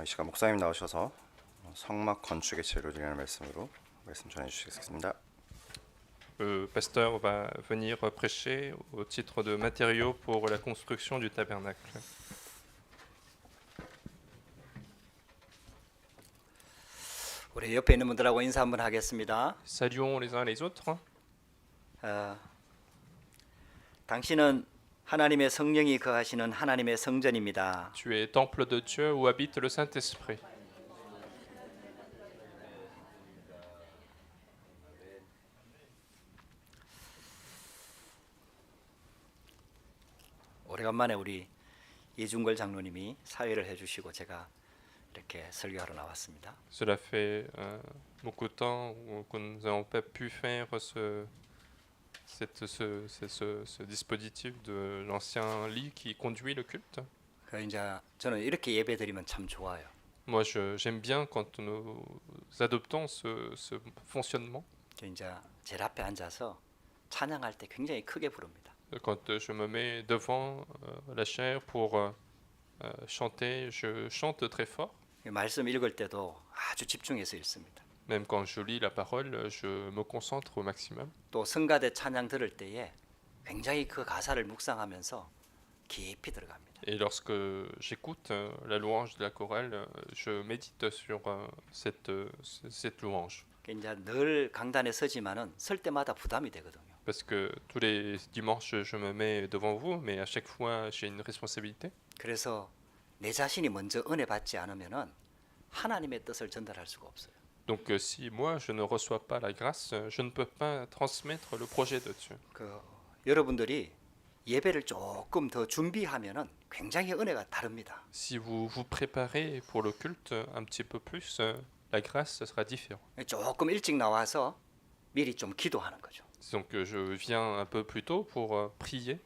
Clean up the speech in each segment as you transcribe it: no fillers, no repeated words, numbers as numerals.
이 시간 목사님 나오셔서 성막 건축의 재료들이라는 말씀으로 말씀 전해 주시겠습니다. Le pasteur va venir prêcher au titre de matériaux pour la construction du tabernacle. 우리 옆에 있는 분들하고 인사 한번 하겠습니다. Saluons les uns les autres. 당신은 하나님의 성령이 거하시는 하나님의 성전입니다. Tu es temple de Dieu où habite le Saint-Esprit. 오래간만에 우리 이중걸 장로님이 사회를 해주시고 제가 이렇게 설교하러 나왔습니다. Cela fait beaucoup de temps que nous n'avons pas pu faire ce dispositif de l'ancien lit qui conduit le culte. 이제 저는 이렇게 예배드리면 참 좋아요. Moi, j'aime bien quand nous adoptons ce fonctionnement. 이제 제일 앞에 앉아서 찬양할 때 굉장히 크게 부릅니다. Quand je me mets devant la chaire pour chanter, je chante très fort. 말씀 읽을 때도 아주 집중해서 읽습니다. Même quand je lis la parole, je me concentre au maximum. 또 성가대 찬양 들을 때에 굉장히 그 가사를 묵상하면서 깊이 들어갑니다. Et lorsque j'écoute la louange de la chorale, je médite sur cette louange. 이제 늘 강단에 서지만은 설 때마다 부담이 되거든요. Parce que tous les dimanches, je me mets devant vous, mais à chaque fois, j'ai une responsabilité. 그래서 내 자신이 먼저 은혜 받지 않으면은 하나님의 뜻을 전달할 수가 없어요. Donc si moi, je ne reçois pas la grâce, je ne peux pas transmettre le projet de Dieu. 여러분들이 예배를 조금 더 준비하면은 굉장히 은혜가 다릅니다. Si vous vous préparez pour le culte un petit peu plus, la grâce sera différente. 조금 일찍 나와서 미리 좀 기도하는 거죠. Donc je viens un peu plus tôt pour prier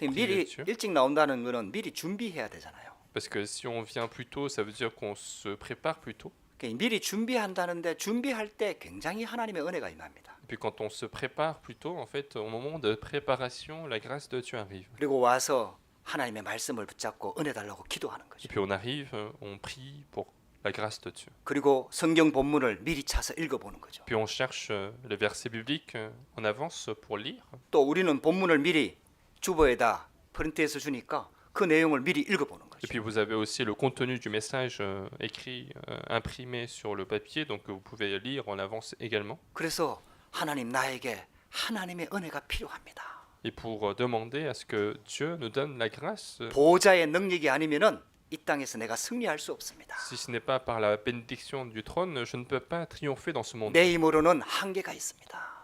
미리 Dieu. 일찍 나온다는 거는 미리 준비해야 되잖아요. Parce que si on vient plus tôt, ça veut dire qu'on se prépare plus tôt. 미리 준비한다는데 준비할 때 굉장히 하나님의 은혜가 임합니다. Et puis quand on se prépare plus tôt, en fait, au moment de préparation, la grâce de Dieu arrive. 그리고 와서 하나님의 말씀을 붙잡고 은혜 달라고 기도하는 거죠. Et puis on arrive, on prie pour la grâce de Dieu. 그리고 성경 본문을 미리 차서 읽어보는 거죠. Puis on cherche les versets bibliques en avance pour lire. 또 우리는 본문을 미리 주보에다 프린트해서 주니까 그 내용을 미리 읽어보는 거죠. Et puis vous avez aussi le contenu du message écrit, imprimé sur le papier, donc vous pouvez lire en avance également. 그래서 하나님 나에게 하나님의 은혜가 필요합니다. Et pour demander à ce que Dieu nous donne la grâce. 보호자의 능력이 아니면은 이 땅에서 내가 승리할 수 없습니다. Si ce n'est pas par la bénédiction du trône, je ne peux pas triompher dans ce monde. 내 힘으로는 한계가 있습니다.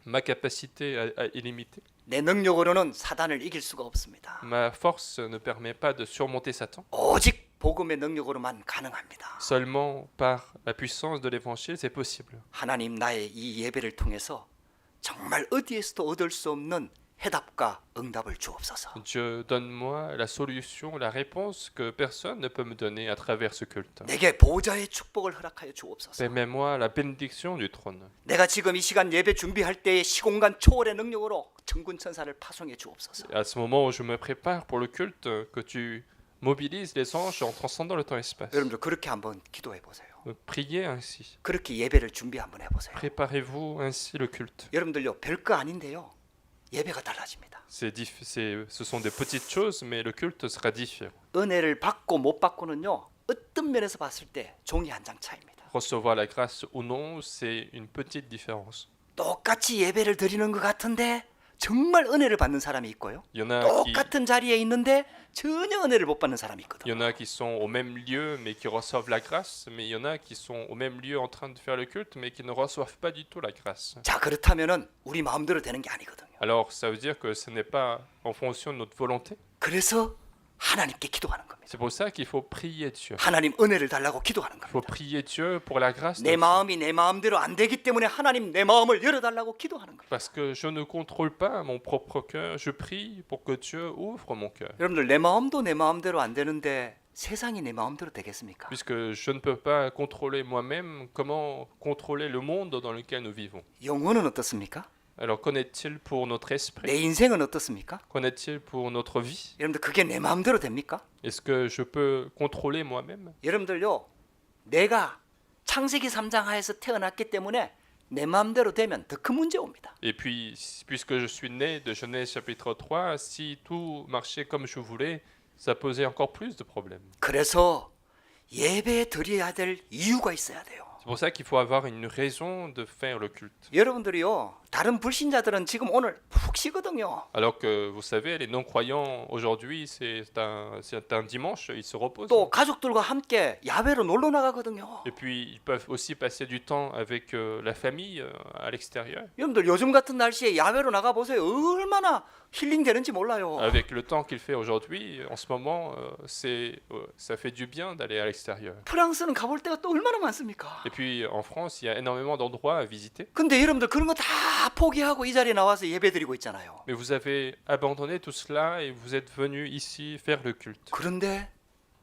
Ma capacité est illimitée. 내 능력으로는 사단을 이길 수가 없습니다. Ma force ne permet pas de surmonter Satan. 오직 복음의 능력으로만 가능합니다. Seulement par la puissance de l'évangile, c'est possible. 하나님 나의 이 예배를 통해서 정말 어디에서도 얻을 수 없는 해답과 응답을 주옵소서. Dieu, donne-moi la solution, la réponse que personne ne peut me donner à travers ce culte. 내게 보호자의 축복을 허락하여 주옵소서. Permets-moi la bénédiction du trône. 내가 지금 이 시간 예배 준비할 때의 시공간 초월의 능력으로 천군 천사를 파송해 주옵소서. À ce moment où je me prépare pour le culte, que tu mobilises les anges en transcendant le temps-espace. 여러분들 그렇게 한번 기도해 보세요. Priez ainsi. 그렇게 예배를 준비 한번 해보세요. Préparez-vous ainsi le culte. 여러분들요 별거 아닌데요 예배가 달라집니다. Ce sont des petites choses, mais le culte sera différent. 은혜를 받고 못 받고는요 어떤 면에서 봤을 때 종이 한 장 차이입니다. Recevoir la grâce ou non, c'est une petite différence. 똑같이 예배를 드리는 것 같은데 정말 은혜를 받는 사람이 있고요. Il y en a 똑같은 자리에 있는데 전혀 은혜를 못 받는 사람이 il y 있거든요. en a qui sont au même lieu, mais qui reçoivent la grâce, mais il y en a qui sont au même lieu en train de faire le culte, mais qui ne reçoivent pas du tout la grâce. 자 그렇다면은 우리 마음대로 되는 게 아니거든요. Alors, ça veut dire que ce n'est pas en fonction de notre volonté. 그래서 하나님께 기도하는 겁니다. C'est pour ça qu'il faut prier Dieu. 하나님 은혜를 달라고 기도하는 Il faut 겁니다. prier Dieu pour la grâce de 내 Dieu. 마음이 내 마음대로 안 되기 때문에 하나님 내 마음을 열어달라고 기도하는 거예요. Parce que je ne contrôle pas mon propre cœur, je prie pour que Dieu ouvre mon cœur. 여러분들 내 마음도 내 마음대로 안 되는데 세상이 내 마음대로 되겠습니까? Puisque je ne peux pas contrôler moi-même, comment contrôler le monde dans lequel nous vivons? 영혼은 어떻습니까? Alors qu'en est-il pour notre 내 esprit? 인생은 어떻습니까? Qu'en est-il pour notre vie? 여러분들 그게 내 마음대로 됩니까? Est-ce que je peux contrôler moi-même? 여러분들요 내가 창세기 3장 하에서 태어났기 때문에 내 마음대로 되면 더 큰 문제 옵니다. Et puis, puisque je suis né de Genèse chapitre 3, si tout marchait comme je voulais, ça posait encore plus de problèmes. 그래서 예배 드려야 될 이유가 있어야 돼요. C'est pour ça qu'il faut avoir une raison de faire le culte. 여러분들이요, 다른 불신자들은 지금 오늘 푹 쉬거든요. Alors que vous savez, les non-croyants aujourd'hui, c'est un dimanche, ils se reposent. 또 가족들과 함께 야외로 놀러 나가거든요. Et puis, ils peuvent aussi passer du temps avec la famille à l'extérieur. 여러분들 요즘 같은 날씨에 야외로 나가 보세요. 얼마나 힐링 되는지 몰라요. Avec le temps qu'il fait aujourd'hui, en ce moment, ça fait du bien d'aller à l'extérieur. 프랑스는 가볼 데가 또 얼마나 많습니까? Et puis, en France, il y a énormément d'endroits à visiter. 근데 여러분들 그런 거 다 포기하고 이 자리에 나와서 예배 드리고 있잖아요. Mais vous avez abandonné tout cela et vous êtes venu ici faire le culte. 그런데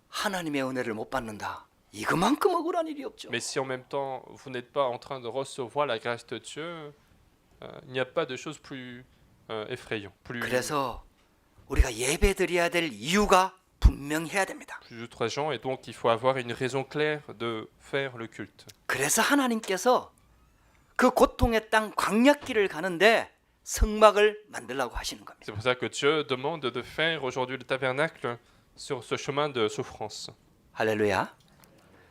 하나님의 은혜를 못 받는다. 이거만큼 억울한 일이 없죠. Mais si en même temps, vous n'êtes pas en train de recevoir la grâce de Dieu, il n'y a pas de chose plus effrayant, 그래서 우리가 예배 드려야 될 이유가 분명해야 됩니다. plus outrageant, et donc il faut avoir une raison claire de faire le culte. 그래서 하나님께서 그 고통의 땅 광야길을 가는데 성막을 만들라고 하시는 겁니다. C'est pour ça que Dieu demande de faire aujourd'hui le tabernacle sur ce chemin de souffrance. 할렐루야.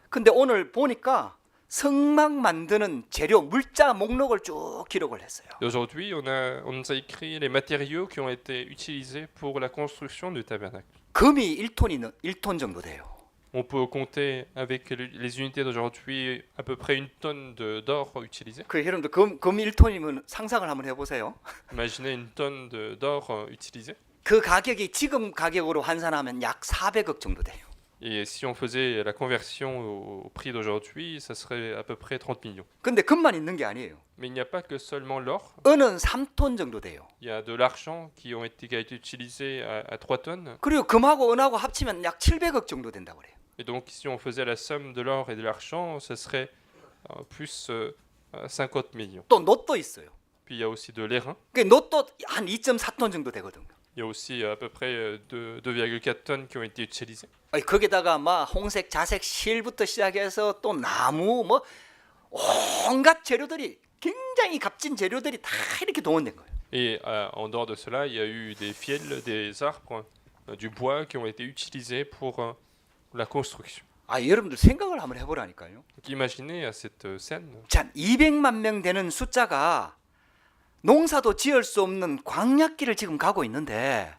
근데 오늘 보니까 성막 만드는 재료 물자 목록을 쭉 기록을 했어요. Et aujourd'hui, on nous a écrit les matériaux qui ont été utilisés pour la construction du tabernacle. 금이 1톤 정도 돼요. On peut compter avec les unités d'aujourd'hui à peu près une tonne d'or utilisé. 그 여러분들 금 1톤이면 상상을 한번 해보세요. Imaginez une tonne d'or utilisé. 그 가격이 지금 가격으로 환산하면 약 400억 정도 돼요. Et si on faisait la conversion au prix d'aujourd'hui, ça serait à peu près 30 millions. 근데 금만 있는 게 아니에요. Mais il n'y a pas que seulement l'or. 은은 3톤 정도 돼요. Il y a de l'argent qui a été utilisé à 3 tonnes. 그리고 금하고 은하고 합치면 약 700억 정도 된다고 그래요. Et donc si on faisait la somme de l'or et de l'argent, ce serait plus 50 millions. 또 놋도 있어요. Puis il y a aussi de l'airain. 그 놋도 한 2.4톤 정도 되거든요. Il y a aussi à peu près 2,4 tonnes qui ont été utilisées. 거기다가 막 홍색, 자색, 실부터 시작해서 또 나무 뭐 온갖 재료들이 굉장히 값진 재료들이 다 이렇게 동원된 거예요. Et en dehors de cela, il y a eu des fiels, des arbres, du bois qui ont été utilisés pour la construction. 여러분들 생각을 한번 해보라니까요. Donc imaginez à cette scène. 자, 200만 명 되는 숫자가 농사도 지을 수 없는 광야길을 지금 가고 있는데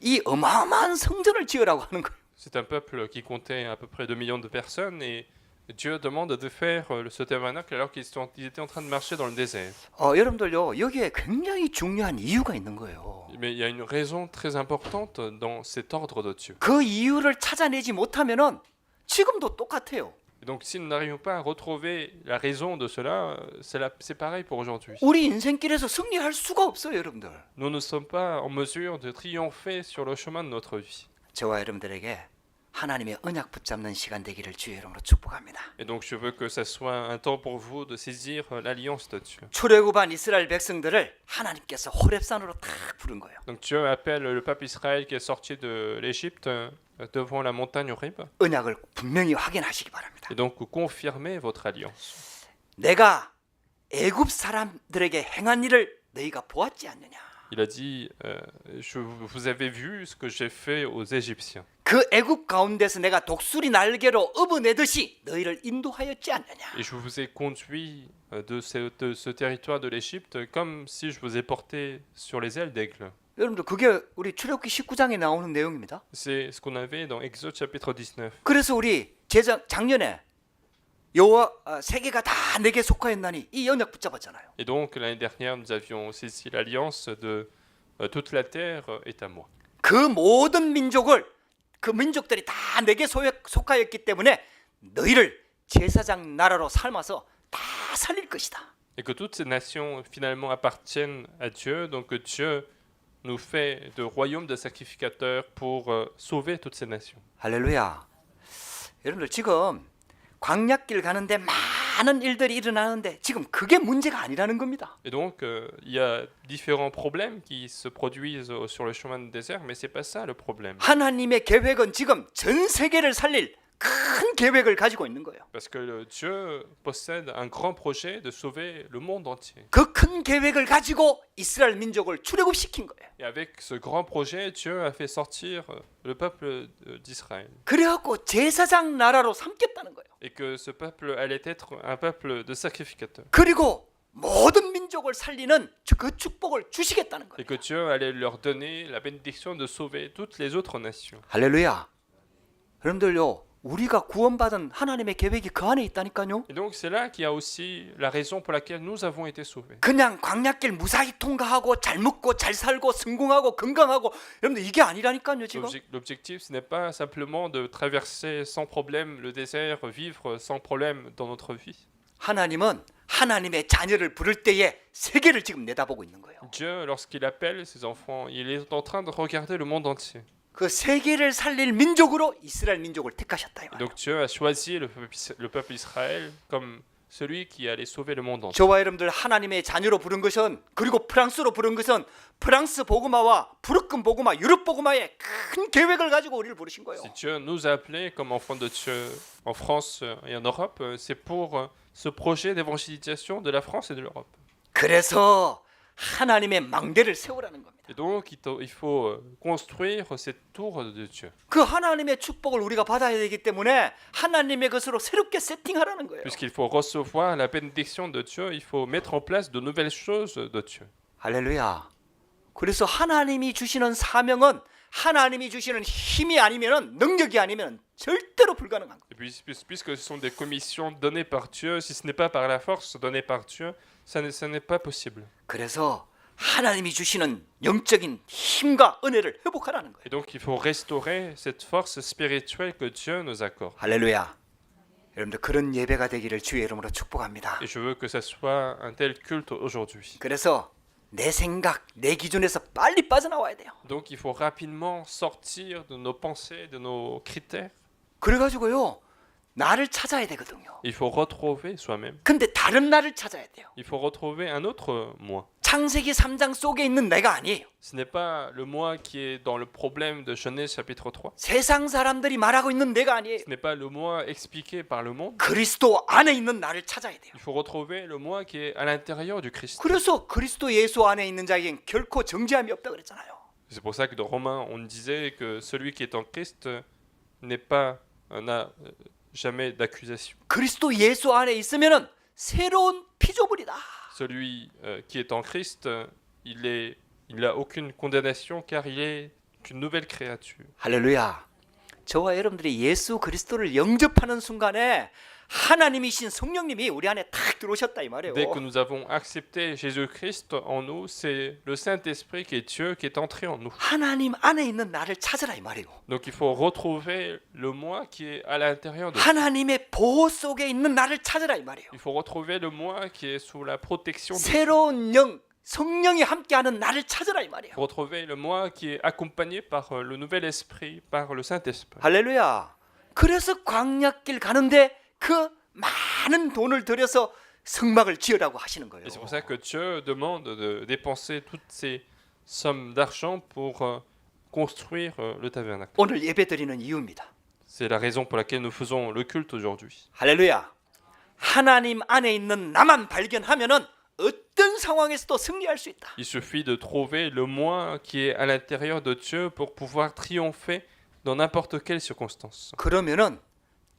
이 어마어마한 성전을 지으라고 하는 거예요. C'est un peuple qui comptait à peu près 2 millions de personnes et Dieu demande de faire ce tabernacle alors qu'ils étaient en train de marcher dans le désert. 여러분들요, 여기에 굉장히 중요한 이유가 있는 거예요. Mais il y a une raison très importante dans cet ordre de Dieu. 그 이유를 찾아내지 못하면은 지금도 똑같아요. Et donc si nous n'arrivons pas à retrouver la raison de cela, c'est pareil pour aujourd'hui. 우리 인생길에서 승리할 수가 없어요, 여러분들. Nous ne sommes pas en mesure de triompher sur le chemin de notre vie. 저와 여러분들에게 하나님의 언약 붙잡는 시간 되기를 주의 이름으로 축복합니다. Et donc je veux que ça soit un temps pour vous de saisir l'alliance de Dieu. 출애굽한 이스라엘 백성들을 하나님께서 호렙산으로 딱 부른 거예요. Donc Dieu appelle le peuple Israël qui est sorti de l'Égypte devant la montagne Horeb. 언약을 분명히 확인하시기 바랍니다. Et donc confirmez votre alliance. 내가 애굽 사람들에게 행한 일을 너희가 보았지 않느냐? Il a dit, vous avez vu ce que j'ai fait aux Égyptiens. 그 애굽 가운데서 내가 독수리 날개로 업어내듯이 너희를 인도하였지 않느냐? Et je vous ai conduit de ce territoire de l'Égypte comme si je vous ai porté sur les ailes d'aigle. 여러분들 그게 우리 출애굽기 19장에 나오는 내용입니다. C'est ce qu'on avait dans Exode chapitre 19. 그래서 우리 작년에 세계가 다 내게 속하였나니 이 언약 붙잡았잖아요. Et donc l'année dernière, nous avions saisi l'alliance de toute la terre est à moi. 그 모든 그 민족들이 다 내게 속하였기 때문에 너희를 제사장 나라로 삶아서 다 살릴 것이다. Et que toutes ces nations finalement appartiennent à Dieu, donc que Dieu nous fait de royaume de sacrificateurs pour sauver toutes ces nations. 할렐루야. 여러분들 지금 광야길 가는데 많은 일들이 일어나는데 지금 그게 문제가 아니라는 겁니다. Et donc il y a différents problèmes qui se produisent sur le chemin du désert, mais c'est pas ça le problème. 하나님의 계획은 지금 전 세계를 살릴 큰 계획을 가지고 있는 거예요. Parce que Dieu possède un grand projet de sauver le monde entier. 그 큰 계획을 가지고 이스라엘 민족을 출애굽시킨 거예요. Et avec ce grand projet, Dieu a fait sortir le peuple d'Israël. 그래갖고 제사장 나라로 삼겠다는 거예요. Et que ce peuple allait être un peuple de sacrificateurs. 그리고 모든 민족을 살리는 그 축복을 주시겠다는 거예요. Et que Dieu allait leur donner la bénédiction de sauver toutes les autres nations. 할렐루야. 여러분들요, 우리가 구원받은 하나님의 계획이 그 안에 있다니까요. Et donc c'est là qu'il y a aussi la raison pour laquelle nous avons été sauvés. 그냥 광야길 무사히 통과하고 잘 먹고 잘 살고 성공하고 건강하고 여러분들 이게 아니라니까요 지금. L'objectif, ce n'est pas simplement de traverser sans problème le désert, vivre sans problème dans notre vie. 하나님은 하나님의 자녀를 부를 때에 세계를 지금 내다보고 있는 거예요. Dieu, lorsqu'il appelle ses enfants, il est en train de regarder le monde entier. 그 세계를 살릴 민족으로 이스라엘 민족을 택하셨다 이 Et 말이에요. donc Dieu a choisi le peuple d'Israël comme celui qui allait sauver le monde entier. 저와 여러분들 하나님의 자녀로 부른 것은 그리고 프랑스로 부른 것은 프랑스 복음화와 부르큰 복음화, 유럽 복음화의 큰 계획을 가지고 우리를 부르신 거예요. Si Dieu nous a appelés comme enfants de Dieu en France et en Europe, c'est pour ce projet d'évangélisation de la France et de l'Europe. 그래서 하나님의 망대를 세우라는 겁니다. Et donc il faut construire cette tour de Dieu. 그 하나님의 축복을 우리가 받아야 되기 때문에 하나님의 것으로 새롭게 세팅하라는 거예요. Puisqu'il faut recevoir la bénédiction de Dieu, il faut mettre en place de nouvelles choses de Dieu. 할렐루야. 그래서 하나님이 주시는 사명은 하나님이 주시는 힘이 아니면은 능력이 아니면 절대로 불가능한 거예요. Et puis, puisque ce sont des commissions données par Dieu, si ce n'est pas par la force donnée par Dieu, ça n'est pas possible. 그래서 하나님이 주시는 영적인 힘과 은혜를 회복하라는 거예요. Et donc il faut restaurer cette force spirituelle que Dieu nous accorde. 할렐루야. 여러분들 그런 예배가 되기를 주의 이름으로 축복합니다. Et je veux que ça soit un tel culte aujourd'hui. 그래서 내 생각, 내 기준에서 빨리 빠져나와야 돼요. Donc il faut rapidement sortir de nos pensées, de nos critères. 그래가지고요, 나를 찾아야 되거든요. Il faut retrouver soi-même. 근데 다른 나를 찾아야 돼요. Il faut retrouver un autre moi. 창세기 3장 속에 있는 내가 아니에요. Ce n'est pas le moi qui est dans le problème de Genèse chapitre 3. 세상 사람들이 말하고 있는 내가 아니에요. Ce n'est pas le moi expliqué par le monde. 그리스도 안에 있는 나를 찾아야 돼요. Il faut retrouver le moi qui est à l'intérieur du Christ. 그래서 그리스도 예수 안에 있는 자에겐 결코 정죄함이 없다 그랬잖아요. C'est pour ça que dans Romains, on disait que celui qui est en Christ n'a jamais d'accusation. 그리스도 예수 안에 있으면은 새로운 피조물이다. Celui qui est en Christ, il n'a aucune condamnation car il est une nouvelle créature. 할렐루야. 저와 여러분들이 예수 그리스도를 영접하는 순간에 하나님이신 성령님이 우리 안에 탁 들어오셨다 이 말이에요. Dès que nous avons accepté Jésus-Christ en nous, c'est le Saint-Esprit qui est Dieu qui est entré en nous. 하나님 안에 있는 나를 찾으라 이 말이에요. Donc il faut retrouver le moi qui est à l'intérieur de nous. 하나님의 보호 속에 있는 나를 찾으라 이 말이에요. Il faut retrouver le moi qui est sous la protection de Dieu. 새로운 영, 성령이 함께하는 나를 찾으라 이 말이에요. Retrouver le moi qui est accompagné par le nouvel esprit, par le Saint-Esprit. 할렐루야. 그래서 광야길 가는데 그 많은 돈을 들여서 성막을 지으라고 하시는 거예요. Et c'est pour ça que Dieu demande de dépenser toutes ces sommes d'argent pour construire le tabernacle. 오늘 예배드리는 이유입니다. C'est la raison pour laquelle nous faisons le culte aujourd'hui. 할렐루야. 하나님 안에 있는 나만 발견하면은 어떤 상황에서도 승리할 수 있다. Il suffit de trouver le moi qui est à l'intérieur de Dieu pour pouvoir triompher dans n'importe quelle circonstance. 그러면은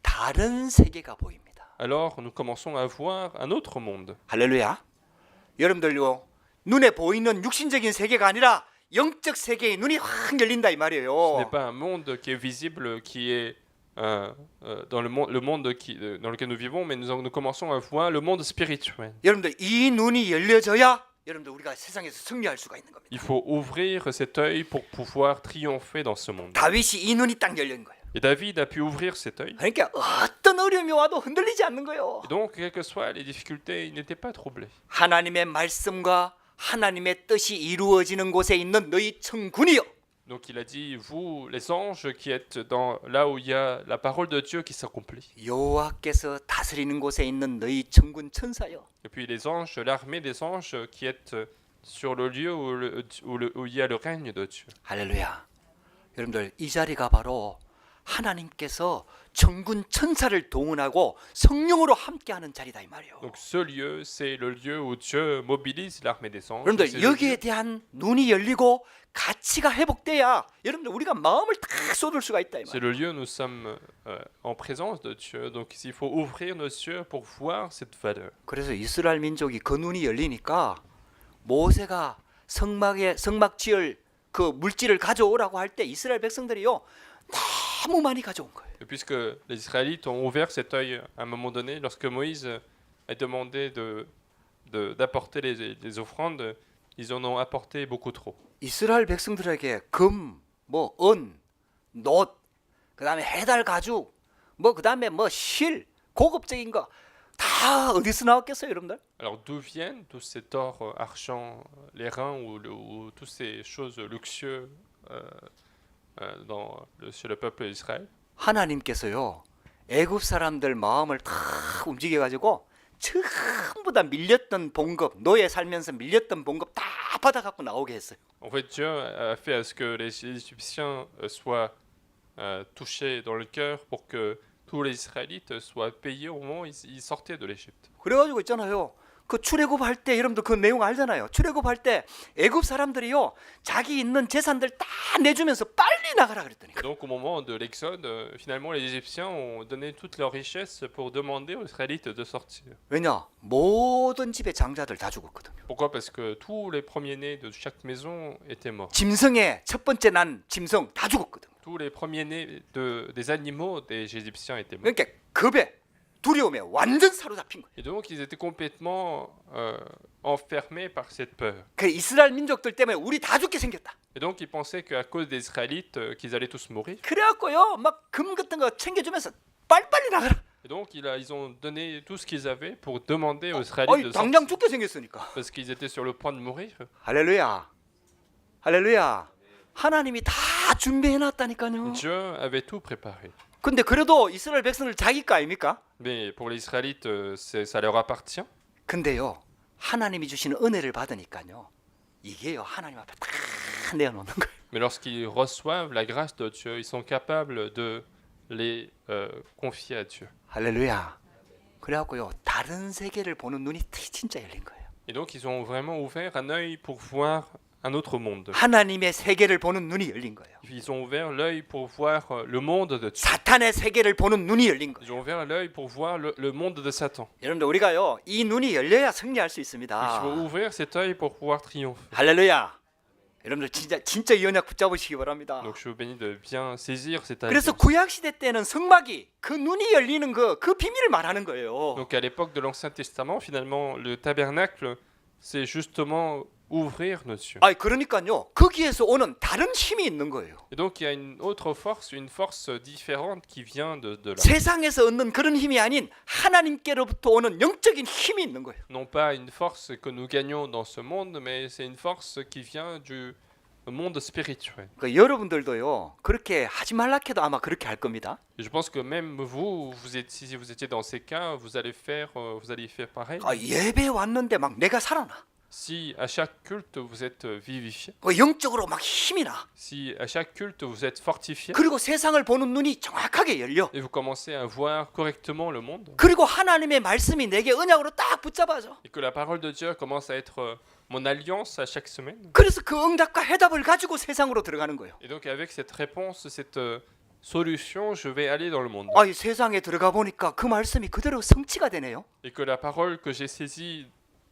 다른 세계가 보입니다. Alors nous commençons à voir un autre monde. 할렐루야. 여러분들요, 눈에 보이는 육신적인 세계가 아니라 영적 세계의 눈이 확 열린다 이 Ce 말이에요. n'est pas un monde qui est visible, qui est dans le monde dans lequel nous vivons, mais nous commençons à voir le monde spirituel. 여러분들 이 눈이 열려져야 여러분들 우리가 세상에서 승리할 수가 있는 겁니다. Il faut ouvrir cet œil pour pouvoir triompher dans ce monde. 다윗이 이 눈이 딱 열린 거예요. Et David a pu ouvrir cet œil. 그러니까 어떤 어려움이 와도 흔들리지 않는 거예요. Et donc, quelles que soient les difficultés, il n'était pas troublé. 하나님의 말씀과 하나님의 뜻이 이루어지는 곳에 있는 너희 천군이여. Donc il a dit, vous les anges qui êtes là où il y a la parole de Dieu qui s'accomplit. 여호와께서 다스리는 곳에 있는 너희 천군 천사여. Et puis les anges, l'armée des anges qui êtes sur le lieu où il y a le règne de Dieu. 할렐루야. 여러분들 이 자리가 바로 하나님께서 천군 천사를 동원하고 성령으로 함께하는 자리다 이 말이에요. Donc ce lieu, c'est le lieu où Dieu mobilise l'armée des anges. 여러분들 C'est le 여기에 lieu- 대한 눈이 열리고 가치가 회복돼야 여러분들 우리가 마음을 탁 쏟을 수가 있다 이 C'est 말이에요. le lieu où nous sommes en présence de Dieu. Donc il faut ouvrir nos yeux pour voir cette valeur. 그래서 이스라엘 민족이 그 눈이 열리니까 모세가 성막 지을 그 물질을 가져오라고 할 때 이스라엘 백성들이요 너무 많이 가져온 거예요. Et puisque les Israélites ont ouvert cet œil à un moment donné, lorsque Moïse a demandé d'apporter les offrandes, ils en ont apporté beaucoup trop. 이스라엘 백성들에게 금, 뭐 은, 놋, 그다음에 해달 가죽, 뭐 그다음에 뭐 실, 고급적인 거 다 어디서 나왔겠어요, 여러분들? Alors d'où viennent tout cet or, argent, les reins ou toutes ces choses luxueuses chez le peuple d'Israël? 하나님께서요 애굽 사람들 마음을 다 움직여 가지고 전부 다 밀렸던 봉급, 노예 살면서 밀렸던 봉급 다 받아 갖고 나오게 했어요. En fait, Dieu a fait à ce que les Égyptiens soient touchés dans le cœur pour que tous les Israélites soient payés au moment où ils sortaient de l'Égypte. 그래가지고 있잖아요. 그 출애굽할 때 여러분들 그 내용 알잖아요. 출애굽할 때 애굽 사람들이요 자기 있는 재산들 다 내주면서 빨리 나가라 그랬더니까. Donc au moment de l'Exode, finalement les Égyptiens ont donné toutes leurs richesses pour demander aux Israélites de sortir. 왜냐? 모든 집의 장자들 다 죽었거든요. Pourquoi? Parce que tous les premiers-nés de chaque maison étaient morts. 짐승의 첫 번째 난 짐승 다 죽었거든요. Tous les premiers-nés des animaux des Égyptiens étaient morts. 그러니까 겁에 두려움에 완전 사로잡힌 거예요. Et donc ils étaient complètement enfermés par cette peur. 그 이스라엘 민족들 때문에 우리 다 죽게 생겼다. Et donc ils pensaient qu'à cause des Israélites, qu'ils allaient tous mourir. 그래갖고요 막 금 같은 거 챙겨주면서 빨리빨리 나가라. Et donc ils ont donné tout ce qu'ils avaient pour demander aux Israélites de 당장 sortir. 죽게 생겼으니까. Parce qu'ils étaient sur le point de mourir. 할렐루야. 할렐루야. 하나님이 다 준비해놨다니까요. Dieu avait tout préparé. 근데 그래도 이스라엘 백성들 자기 거 아닙니까? Mais pour les Israélites, ça leur appartient. 근데요 하나님이 주시는 은혜를 받으니까요 이게요 하나님 앞에 다 내어놓는 거예요. Mais lorsqu'ils reçoivent la grâce de Dieu, ils sont capables de les confier à Dieu. 할렐루야. 그래갖고요 다른 세계를 보는 눈이 진짜 열린 거예요. Et donc ils ont vraiment ouvert un œil pour voir un autre monde. 하나님의 세계를 보는 눈이 열린 거예요. Ils ont ouvert l'œil pour voir le monde de Dieu. 사탄의 세계를 보는 눈이 열린 거예요. Ils ont ouvert l'œil pour voir le monde de Satan. 여러분들 우리가요 이 눈이 열려야 승리할 수 Il 있습니다. faut ouvrir cet œil pour pouvoir triompher. 할렐루야. 여러분들 진짜 이 언약 붙잡으시기 바랍니다. Donc je vous bénis de bien saisir cet 그래서 alliance. 구약 시대 때는 성막이 그 눈이 열리는 그 비밀을 말하는 거예요. Donc à l'époque de l'Ancien Testament, finalement, le tabernacle, c'est justement ouvrir nos yeux. 아니 그러니까요 거기에서 오는 다른 힘이 있는 거예요. Et donc il y a une autre force, une force différente qui vient de là. 세상에서 얻는 그런 힘이 아닌 하나님께로부터 오는 영적인 힘이 있는 거예요. Non pas une force que nous gagnons dans ce monde, mais c'est une force qui vient du monde spirituel. 그러니까 여러분들도요 그렇게 하지 말라 해도 아마 그렇게 할 겁니다. Et je pense que même vous, si vous étiez dans ces cas, vous allez faire pareil. 아, 예배 왔는데 막 내가 살아나. Si à chaque culte vous êtes vivifié, 영적으로 막 힘이 나. si à chaque culte vous êtes fortifié, 그리고 세상을 보는 눈이 정확하게 열려. et vous commencez à voir correctement le monde, 그리고 하나님의 말씀이 내게 언약으로 딱 붙잡아져. et que la parole de Dieu commence à être mon alliance à chaque semaine. 그래서 그 응답과 해답을 가지고 세상으로 들어가는 거예요. Et donc avec cette réponse, cette solution, je vais aller dans le monde. 아, 이 세상에 들어가 보니까 그 말씀이 그대로 성취가 되네요. Et que la parole que j'ai saisie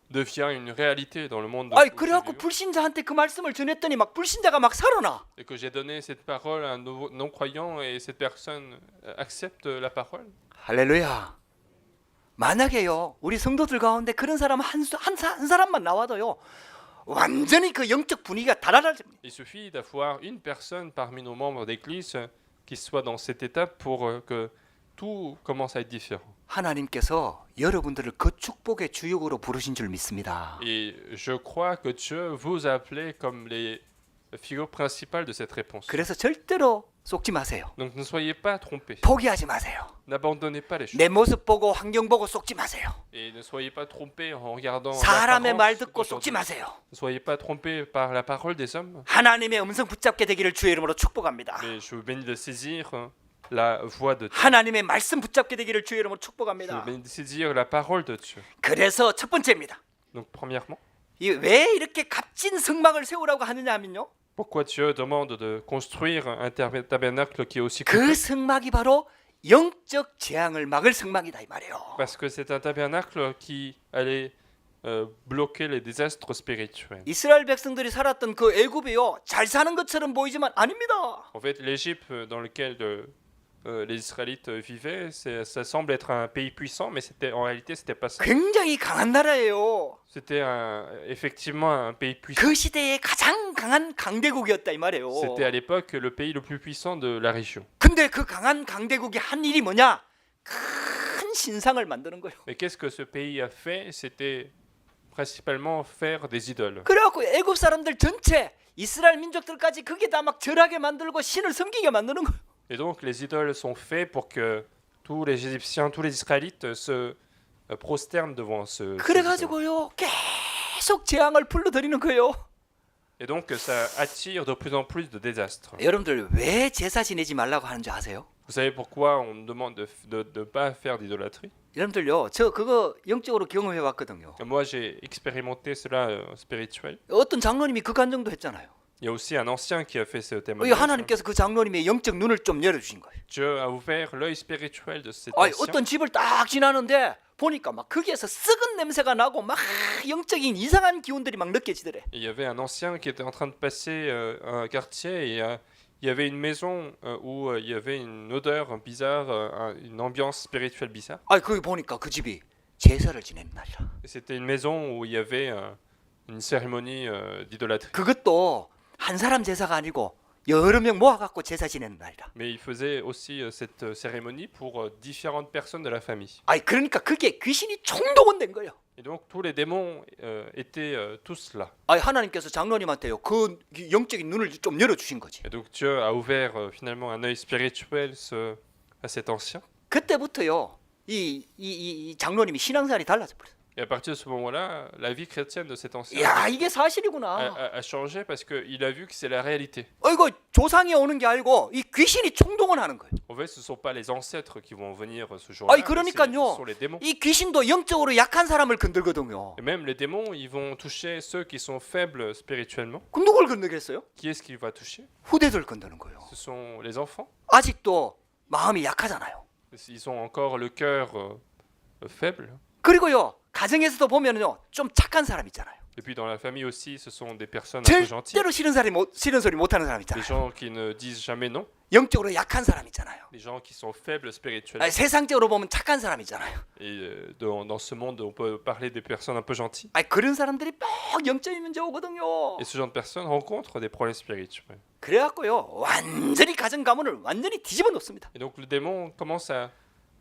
devient une réalité dans le monde. 아이 où 그래갖고 je vis. 불신자한테 그 말씀을 전했더니 막 불신자가 막 살아나. Et que j'ai donné cette parole à un non-croyant et cette personne accepte la parole. 할렐루야. 만약에요 우리 성도들 가운데 그런 사람 한 사람만 나와도요 완전히 그 영적 분위기가 달라집니다. Il suffit d'avoir une personne parmi nos membres d'église qui soit dans cette étape pour que tout commence à être différent. 하나님께서 여러분들을 그 축복의 주역으로 부르신 줄 믿습니다. Et je crois que Dieu vous a appelé comme les figures principales de cette réponse. 그래서 절대로 속지 마세요. Donc ne soyez pas trompés. 포기하지 마세요. N'abandonnez pas les choses. 내 모습 보고 환경 보고 속지 마세요. Et ne soyez pas trompés en regardant 사람의 말 l'apparence 듣고 d'aujourd'hui. 속지 마세요. Ne soyez pas trompés par la parole des hommes. 하나님의 음성 붙잡게 되기를 주의 이름으로 축복합니다. Mais je vous bénis de saisir la voix de Dieu. 하나님의 말씀 붙잡게 되기를 주의 이름으로 Je 축복합니다. saisir la parole de Dieu. 그래서 첫 번째입니다. Donc premièrement, 왜 이렇게 값진 성막을 세우라고 하느냐 하면요. pourquoi Dieu demande de construire un tabernacle qui est aussi 그 complet? 성막이 바로 영적 재앙을 막을 성막이다 이 말이에요. Parce que c'est un tabernacle qui allait bloquer les désastres spirituels. 이스라엘 백성들이 살았던 그 애굽이요. 잘 사는 것처럼 보이지만 아닙니다. En fait, l'Égypte dans lequel les Israélites vivaient, ça semble être un pays puissant, mais en réalité, c'était pas ça. 굉장히 강한 나라예요. C'était effectivement un pays puissant. 그 시대에 가장 강한 강대국이었다 이 말이에요. C'était à l'époque le pays le plus puissant de la région. 근데 그 강한 강대국이 한 일이 뭐냐? 큰 신상을 만드는 거예요. Mais qu'est-ce que ce pays a fait? C'était principalement faire des idoles. 그래갖고 애굽 사람들 전체 이스라엘 민족들까지 거기다 막 절하게 만들고 신을 섬기게 만드는 거예요. Et donc les idoles sont faits pour que tous les Égyptiens, tous les Israélites se prosternent devant ces idoles. 그래가지고요 계속 재앙을 불러들이는 거예요. Et donc ça attire de plus en plus de désastres. 여러분들 왜 제사 지내지 말라고 하는지 아세요? Vous savez pourquoi on nous demande de ne pas faire d'idolâtrie? 여러분들요 저 그거 영적으로 경험해 봤거든요. Moi j'ai expérimenté cela spirituel. 어떤 장로님이 그 간증도 했잖아요. Il y a aussi un ancien qui a fait ce 이 témoignage. 하나님께서 그 장로님의 영적 눈을 좀 열어주신 거예요. Dieu a ouvert l'œil spirituel de cet 아니, ancien. 어떤 집을 딱 지나는데 보니까 막 거기에서 썩은 냄새가 나고 막 영적인 이상한 기운들이 막 느껴지더래. Il y avait un ancien qui était en train de passer un quartier et il y avait une maison où il y avait une odeur bizarre, une ambiance spirituelle bizarre. 아니 거기 보니까 그 집이 제사를 지내는 날이라. Et c'était une maison où il y avait une cérémonie d'idolâtrie. 그것도 한 사람 제사가 아니고 여러 명 모아갖고 제사 지내는 날이라. Mais il faisait aussi cette cérémonie pour différentes personnes de la famille. 아니 그러니까 그게 귀신이 총동원된 거예요. Et donc tous les démons étaient tous là. 아니 하나님께서 장로님한테요 그 영적인 눈을 좀 열어주신 거지. Et donc Dieu a ouvert finalement un œil spirituel à cet ancien. 그때부터요 이 장로님이 신앙생활이 달라져 버렸어. Et à partir de ce moment-là, la vie chrétienne de cet ancien 야 이게 사실이구나. a changé parce qu'il a vu que c'est la réalité. 이거 조상이 오는 게 아니고 이 귀신이 총동원하는 거예요. En fait, ce ne sont pas les ancêtres qui vont venir ce jour-là, 아니 mais ce 그러니까요 sont les démons. 이 귀신도 영적으로 약한 사람을 건들거든요. Et même les démons, ils vont toucher ceux qui sont faibles spirituellement. 그럼 누굴 건들겠어요? Qui est-ce qu'il va toucher? 후대들 건드는 거예요. Ce sont les enfants. 아직도 마음이 약하잖아요. Ils ont encore le cœur faible. 그리고요 가정에서도 보면요 좀 착한 사람 있잖아요. Et puis dans la famille aussi, ce sont des personnes un peu gentilles. 절대로 싫은 소리 못하는 사람 Des 있잖아요. gens qui ne disent jamais non. 영적으로 약한 사람 있잖아요. Des gens qui sont faibles spirituellement. 아니, 세상적으로 보면 착한 사람 있잖아요. Et dans ce monde, on peut parler des personnes un peu gentilles. 아니, 그런 사람들이 꼭 영적인 문제 오거든요. Et ce genre de personnes rencontrent des problèmes spirituels. 그래갖고요 완전히 가정 가문을 완전히 뒤집어 놓습니다. Et donc le démon commence à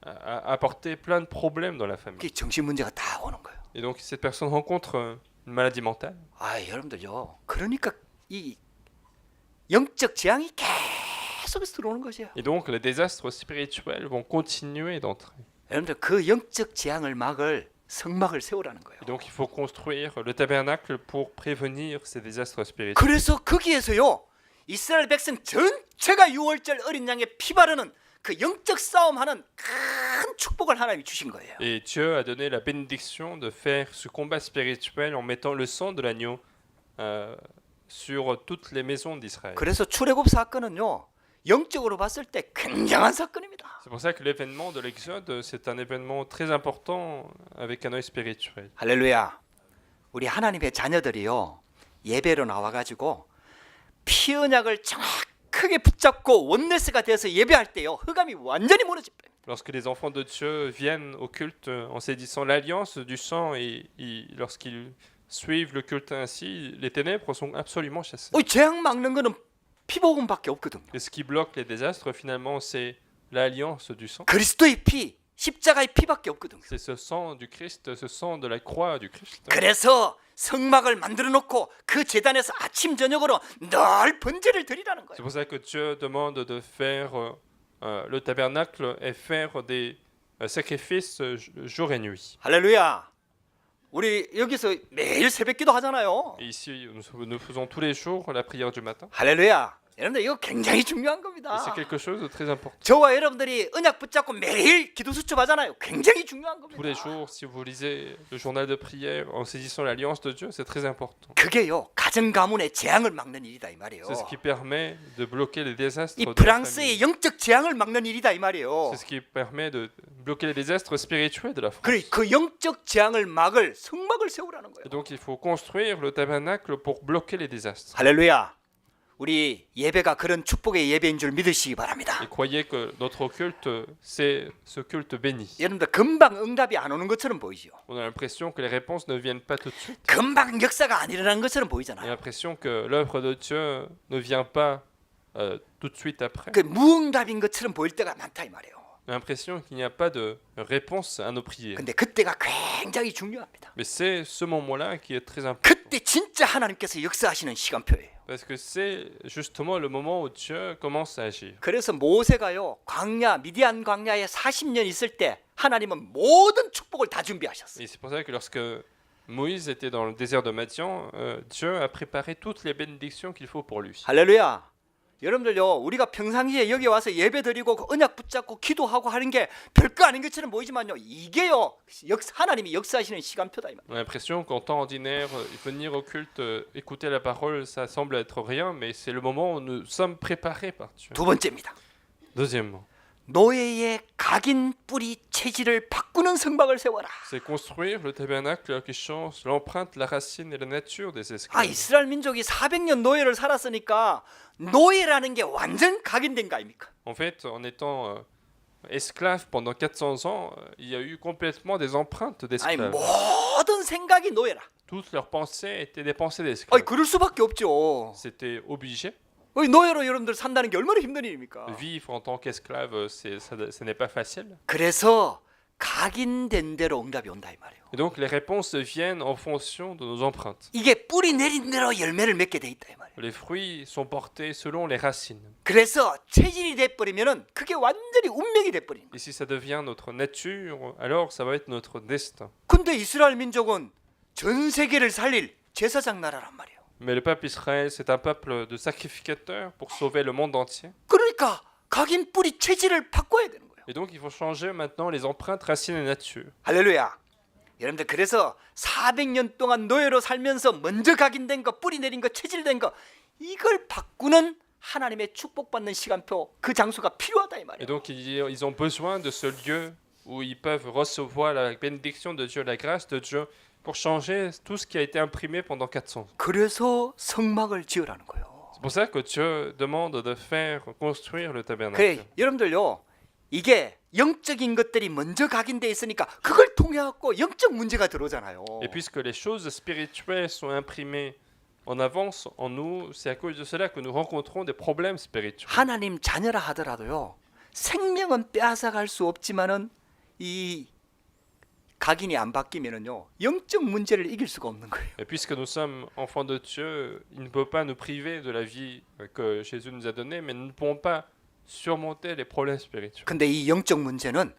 apporter plein de problèmes dans la famille. 그게 정신 문제가 다 오는 거예요. Et donc cette personne rencontre une maladie mentale. 아 여러분들요 그러니까 이 영적 재앙이 계속해서 들어오는 것이에요. Et donc les désastres spirituels vont continuer d'entrer. 여러분들 그 영적 재앙을 막을 성막을 세우라는 거예요. Et donc il faut construire le tabernacle pour prévenir ces désastres spirituels. 그래서 거기에서요 이스라엘 백성 전체가 유월절 어린 양의 피 바르는 그 영적 싸움하는 큰 축복을 하나님이 주신 거예요. Et Dieu a donné la bénédiction de faire ce combat spirituel en mettant le sang de l'agneau sur toutes les maisons d'Israël. 그래서 출애굽 사건은요 영적으로 봤을 때 굉장한 사건입니다. C'est pour ça que l'événement de l'Exode, c'est un événement très important avec un œil spirituel. 할렐루야. 우리 하나님의 자녀들이요 예배로 나와가지고 피 언약을 정확하게 붙잡고 원네스가 되어서 예배할 때요 흑암이 완전히 무너집니다. Lorsque les enfants de Dieu viennent au culte en saisissant l'alliance du sang et lorsqu'ils suivent le culte ainsi, les ténèbres sont absolument chassées. 재앙 막는 거는 피복음밖에 없거든요. Et ce qui bloque les désastres finalement, c'est l'alliance du sang. 그리스도의 피, 십자가의 피밖에 없거든요. C'est ce sang du Christ, ce sang de la croix du Christ. 그래서 성막을 만들어 놓고 그 제단에서 아침 저녁으로 늘 번제를 드리라는 C'est 거예요. pour ça que Dieu demande de faire le tabernacle et faire des sacrifices jour et nuit. 할렐루야. 우리 여기서 매일 새벽기도 하잖아요. Et ici, nous faisons tous les jours la prière du matin. 할렐루야. 여러분들 이거 굉장히 중요한 Et 겁니다. c'est quelque chose de très important. 저와 여러분들이 언약 붙잡고 매일 기도 수첩하잖아요. 굉장히 중요한 겁니다. Tous les jours, si vous lisez le journal de prière en saisissant l'alliance de Dieu, c'est très important. 그게요 가정 가문의 재앙을 막는 일이다 이 말이에요. C'est ce qui permet de bloquer les désastres 이 de la 프랑스의 famille. 영적 재앙을 막는 일이다 이 말이에요. C'est ce qui permet de bloquer les désastres spirituels de la France. 그래 그 영적 재앙을 막을 성막을 세우라는 거예요. Et donc il faut construire le tabernacle pour bloquer les désastres. 할렐루야. 우리 예배가 그런 축복의 예배인 줄 믿으시기 바랍니다. Et croyez que notre culte, c'est ce culte béni. 여러분들 금방 응답이 안 오는 것처럼 보이죠. On a l'impression que les réponses ne viennent pas tout de suite. 금방 역사가 안 일어나는 것처럼 On a 보이잖아요. l'impression que l'œuvre de Dieu ne vient pas tout de suite après. 그 무응답인 것처럼 보일 때가 많다 이 말이에요. On a l'impression qu'il n'y a pas de réponse à nos prières. 근데 그때가 굉장히 중요합니다. Mais c'est ce moment-là qui est très important. 그때 진짜 하나님께서 역사하시는 시간표예요. Parce que c'est justement le moment où Dieu commence à agir. 그래서 모세가요 광야 미디안 광야에 40년 있을 때 하나님은 모든 축복을 다 준비하셨어요. Et c'est pour ça que lorsque Moïse était dans le désert de Madian, Dieu a préparé toutes les bénédictions qu'il faut pour lui. 할렐루야. 여러분들요 우리가 평상시에 여기 와서 예배드리고 언약 붙잡고 기도하고 하는 게 별거 아닌 것처럼 보이지만요 이게요 하나님이 역사하시는 시간표다 이 말. On a l'impression qu'en temps ordinaire, venir au culte, écouter la parole, ça semble être rien, mais c'est le moment où nous sommes préparés par Dieu. 두 번째입니다. Deuxièmement, 노예의 각인 뿌리 체질을 바꾸는 성막을 세워라. c'est construire le tabernacle qui change l'empreinte, la racine et la nature des 아 esclaves. 이스라엘 민족이 400년 노예를 살았으니까 노예라는 게 완전 각인된 거 아닙니까? En fait, en étant esclaves pendant 400 ans, il y a eu complètement des empreintes 아니 d'esclaves. 모든 생각이 노예라. Toutes leurs pensées étaient des pensées 아니 d'esclaves. 그럴 수밖에 없죠. C'était obligé. 노예로 여러분들 산다는 게 얼마나 힘든 일입니까? Vivre en tant qu'esclave, ce n'est pas facile. 그래서 각인된 대로 응답이 온다 이 말이에요. Et donc les réponses viennent en fonction de nos empreintes. 이게 뿌리 내린 대로 열매를 맺게 돼 있다 이 말이에요. Les fruits sont portés selon les racines. 그래서 체질이 돼 버리면은 그게 완전히 운명이 돼 버리는 거예요. Et si ça devient notre nature, alors ça va être notre destin. 근데 이스라엘 민족은 전 세계를 살릴 제사장 나라란 말이에요. Mais le peuple Israël, c'est un peuple de sacrificateurs pour sauver le monde entier. 그러니까 각인 뿌리 체질을 바꿔야 되는 거예요. Et donc il faut changer maintenant les empreintes, racines et nature. 할렐루야. 여러분들 그래서 400년 동안 노예로 살면서 먼저 각인된 거, 뿌리 내린 거, 체질된 거 이걸 바꾸는 하나님의 축복받는 시간표 그 장소가 필요하다 이 Et 말이에요. donc ils ont besoin de ce lieu où ils peuvent recevoir la bénédiction de Dieu, la grâce de Dieu, pour changer tout ce qui a été imprimé pendant 400 ans. 그래서 성막을 지으라는 거예요. C'est pour ça que Dieu demande de faire construire le tabernacle. 그래 여러분들요 이게 영적인 것들이 먼저 각인돼 있으니까 그걸 통해 갖고 영적 문제가 들어오잖아요. Et puisque les choses spirituelles sont imprimées en avance en nous, c'est à cause de cela que nous rencontrons des problèmes spirituels. 하나님 자녀라 하더라도요 생명은 빼앗아갈 수 없지만은 이 각인이 안 바뀌면은요 영적 문제를 이길 수가 없는 거예요. Et puisque nous sommes enfants de Dieu, il ne peut pas nous priver de la vie que Jésus nous a donnée, mais nous ne pouvons pas surmonter les problèmes spirituels. 근데 이 영적 문제는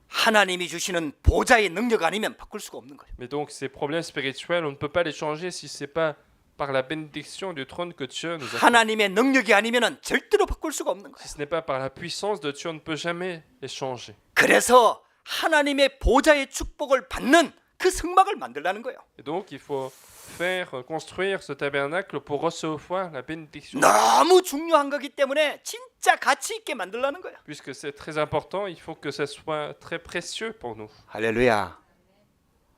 하나님이 주시는 보좌의 능력 아니면 바꿀 수가 없는 거예요. Mais donc ces problèmes spirituels, on ne peut pas les changer si c'est pas par la bénédiction du trône que Dieu nous a. 하나님의 능력이 아니면은 절대로 바꿀 수가 없는 거예요. Si ce n'est pas par la puissance de Dieu, on ne peut jamais les changer. 그래서 하나님의 보좌의 축복을 받는 그 성막을 만들라는 거예요. Et donc il faut faire construire ce tabernacle pour recevoir la bénédiction. 너무 중요한 거기 때문에 진짜 가치 있게 만들라는 거예요. Puisque c'est très important, il faut que ça soit très précieux pour nous. 할렐루야.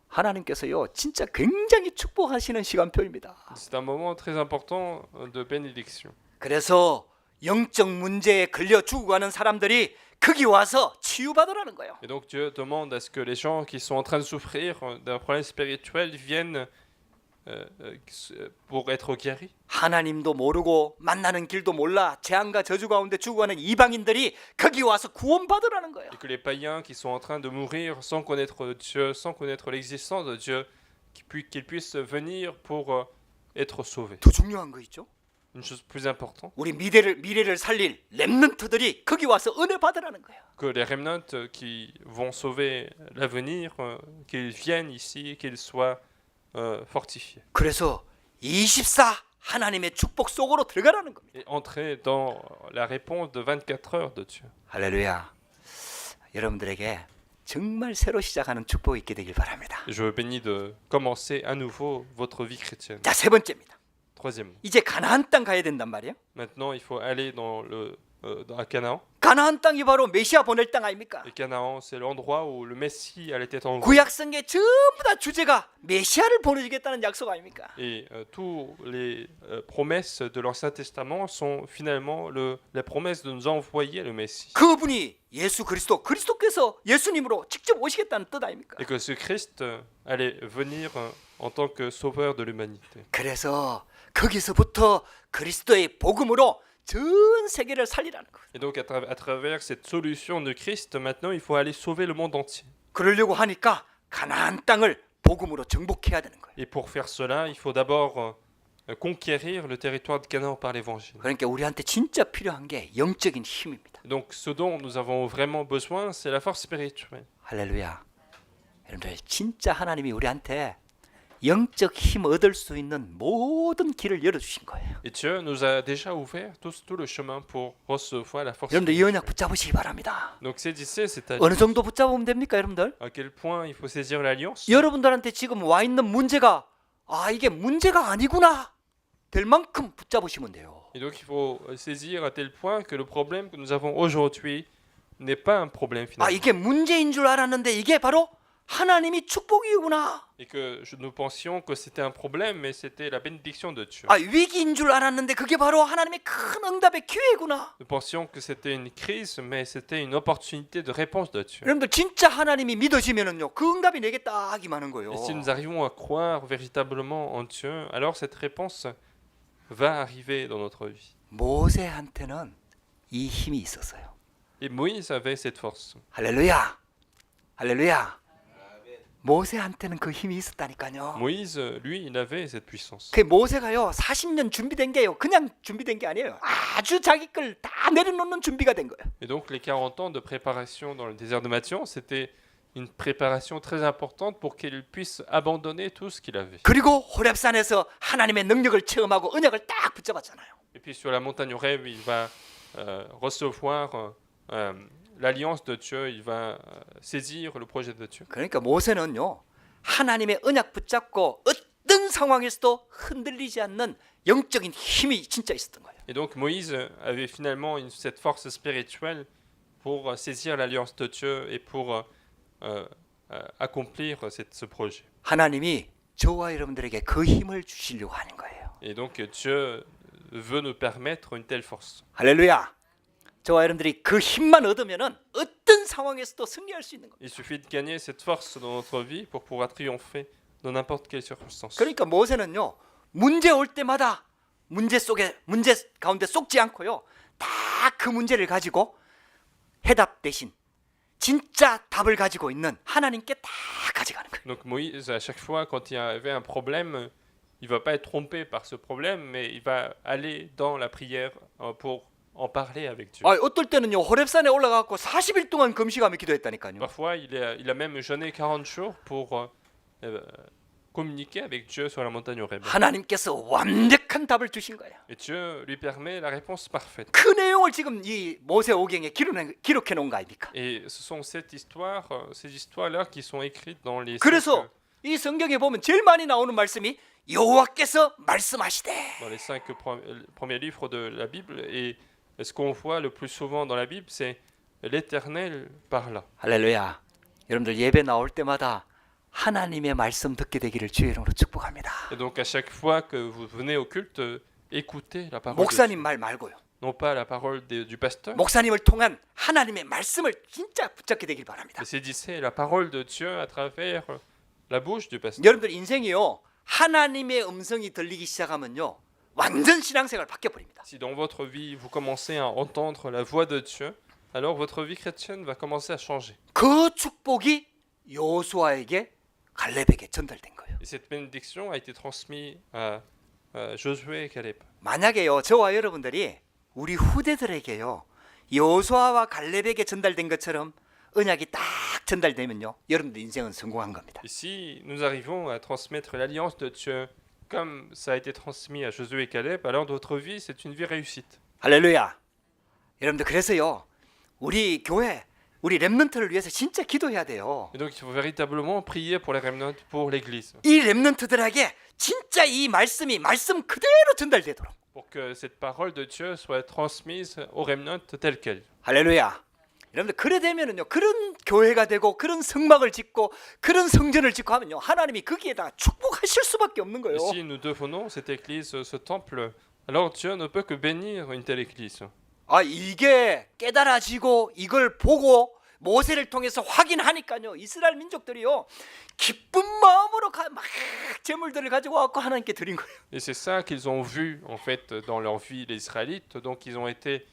하나님께서요 진짜 굉장히 축복하시는 시간표입니다. C'est un moment très important de bénédiction. 그래서 영적 문제에 걸려 죽어가는 사람들이 거기 와서 치유받으라는 거예요. Et donc Dieu demande à ce que les gens qui sont en train de souffrir d'un problème spirituel viennent pour être guéris. 하나님도 모르고 만나는 길도 몰라 재앙과 저주 가운데 죽어가는 이방인들이 거기 와서 구원받으라는 거예요. Et que les païens qui sont en train de mourir sans connaître Dieu, sans connaître l'existence de Dieu, qu'ils puissent venir pour être sauvés. 더 중요한 거 있죠? Une chose plus importante, 우리 미래를 살릴 렘넌트들이 거기 와서 은혜 받으라는 거예요. que les remnants qui vont sauver l'avenir, qu'ils viennent ici, qu'ils soient fortifiés. 그래서 24 하나님의 축복 속으로 들어가라는 겁니다. et entrer dans la réponse de 24 heures de Dieu. 할렐루야. 여러분들에게 정말 새로 시작하는 축복이 있게 되길 바랍니다. Et je veux bénis de commencer à nouveau votre vie chrétienne. 자, 세 번째입니다. Troisièmement, 이제 가나안 땅 가야 된단 말이에요. maintenant il faut aller à Canaan. 가나안 땅이 바로 메시아 보낼 땅 아닙니까? Et Canaan, c'est l'endroit où le Messie allait être envoyé. 구약성의 전부 다 주제가 메시아를 보내주겠다는 약속 아닙니까? Et tous les promesses de l'Ancien Testament sont finalement la promesse de nous envoyer le Messie. 그분이 예수 그리스도께서 예수님으로 직접 오시겠다는 뜻 아닙니까? Et que ce Christ allait venir en tant que sauveur de l'humanité. 그래서 거기서부터 그리스도의 복음으로 전 세계를 살리라는 거예요. Et donc à travers cette solution de Christ, maintenant il faut aller sauver le monde entier. 그러려고 하니까 가나안 땅을 복음으로 정복해야 되는 거예요. Et pour faire cela, il faut d'abord conquérir le territoire de Canaan par l'évangile. 그러니까 우리한테 진짜 필요한 게 영적인 힘입니다. Donc ce dont nous avons vraiment besoin, c'est la force spirituelle. 할렐루야. 여러분들 진짜 하나님이 우리한테 영적 힘 얻을 수 있는 모든 길을 열어주신 거예요. Et Dieu nous a déjà ouvert tout le chemin pour recevoir la force 여러분들 이 spirituelle. 언약 붙잡으시기 바랍니다. Donc saisissez cette 어느 alliance. 정도 붙잡으면 됩니까, 여러분들? À quel point il faut saisir l'alliance? 여러분들한테 지금 와 있는 문제가 이게 문제가 아니구나 될 만큼 붙잡으시면 돼요. Et donc il faut saisir à tel point que le problème que nous avons aujourd'hui n'est pas un problème finalement. 이게 문제인 줄 알았는데 이게 바로 하나님이 축복이구나. Et que nous pensions que c'était un problème, mais c'était la bénédiction de Dieu. 위기인 줄 알았는데 그게 바로 하나님의 큰 응답의 기회구나. Nous pensions que c'était une crise, mais c'était une opportunité de réponse de Dieu. 여러분들 진짜 하나님이 믿어지면은요 그 응답이 내게 딱 임하는 거예요. Et si nous arrivons à croire véritablement en Dieu, alors cette réponse va arriver dans notre vie. 모세한테는 이 힘이 있었어요. Et Moïse avait cette force. 할렐루야. 할렐루야. 모세한테는 그 힘이 있었다니까요. Moïse, lui, il avait cette puissance. 그 모세가요 40년 준비된 게요 그냥 준비된 게 아니에요. 아주 자기 걸 다 내려놓는 준비가 된 거예요. Et donc les 40 ans de préparation dans le désert de Mathion, c'était une préparation très importante pour qu'il puisse abandonner tout ce qu'il avait. 그리고 호렙산에서 하나님의 능력을 체험하고 언약을 딱 붙잡았잖아요. Et puis sur la montagne Horeb, il va recevoir l'alliance de Dieu, il va saisir le projet de Dieu. 그러니까 모세는요 하나님의 언약 붙잡고 어떤 상황에서도 흔들리지 않는 영적인 힘이 진짜 있었던 거예요. Et donc Moïse avait finalement cette force spirituelle pour saisir l'alliance de Dieu et pour accomplir ce projet. 하나님이 저와 여러분들에게 그 힘을 주시려고 하는 거예요. Et donc Dieu veut nous permettre une telle force. 할렐루야. 저와 여러분들이 그 힘만 얻으면은 어떤 상황에서도 승리할 수 있는 거예요. Il suffit de gagner cette force dans notre vie pour pouvoir triompher dans n'importe quelle circonstance. 그러니까 모세는요 문제 올 때마다 문제 가운데 쏙지 않고요 다 그 문제를 가지고 해답 대신 진짜 답을 가지고 있는 하나님께 다 가져가는 거예요. Donc Moïse, à chaque fois, quand il y avait un problème, il va pas être trompé par ce problème, mais il va aller dans la prière pour en parler avec Dieu. 어떨 때는요 호렙산에 올라가고 40일 동안 금식하며 기도했다니까요. Parfois, il a même jeûné 40 jours pour communiquer avec Dieu sur la montagne Horeb. 하나님께서 완벽한 답을 주신 거예요. Et Dieu lui permet la réponse parfaite. 그 내용을 지금 이 모세오경에 기록해 놓은 거 아닙니까? Et ce sont ces histoires-là qui sont écrites dans les 그래서 이 성경에 보면 제일 많이 나오는 말씀이 여호와께서 말씀하시되. dans les 5 premiers livres de la Bible. Et ce qu'on voit le plus souvent dans la Bible, c'est l'Éternel parla. 할렐루야. 여러분들 예배 나올 때마다 하나님의 말씀 듣게 되기를 주의 이름으로 축복합니다. Et donc à chaque fois que vous venez au culte, écoutez la parole de 목사님 Dieu. 말 말고요. Non pas la parole du pasteur, 목사님을 통한 하나님의 말씀을 진짜 붙잡게 되길 바랍니다. mais saisissez la parole de Dieu à travers la bouche du pasteur. 여러분들 인생이요. 하나님의 음성이 들리기 시작하면요. 완전 신앙생활 바뀌어 버립니다. Si dans votre vie, vous commencez à entendre la voix de Dieu, alors votre vie chrétienne va commencer à changer. 그 축복이 여호수아에게 갈렙에게 전달된 거예요. Et cette bénédiction a été transmise à Josué et Caleb. 만약에요. 저와 여러분들이 우리 후대들에게요. 여호수아와 갈렙에게 전달된 것처럼 언약이 딱 전달되면요. 여러분들 인생은 성공한 겁니다. Et si nous arrivons à transmettre l'alliance de Dieu comme ça a été transmis à Josué et Caleb, alors notre vie, c'est une vie réussite. 할렐루야. 여러분들 그래서요. 우리 교회, 우리 렘넌트를 위해서 진짜 기도해야 돼요. Et donc, il faut véritablement prier pour les remnants, pour l'Église, 이 렘넌트들에게 진짜 이 말씀이 말씀 그대로 전달되도록. pour que cette parole de Dieu soit transmise aux remnants telle qu'elle. 할렐루야. 여러분들 그래 되면은요. 그런 교회가 되고 그런 성막을 짓고 그런 성전을 짓고 하면요. 하나님이 거기에다가 축복하실 수밖에 없는 거예요. Et si nous devenons cette Église, ce temple, alors Dieu ne peut que bénir une telle Église. 아, 이게 깨달아지고 이걸 보고 모세를 통해서 확인하니까요. 이스라엘 민족들이요. 기쁜 마음으로 막 제물들을 가지고 와서 하나님께 드린 거예요. Et c'est ça qu'ils ont vu en fait dans leur vie, les Israélites. Donc ils ont été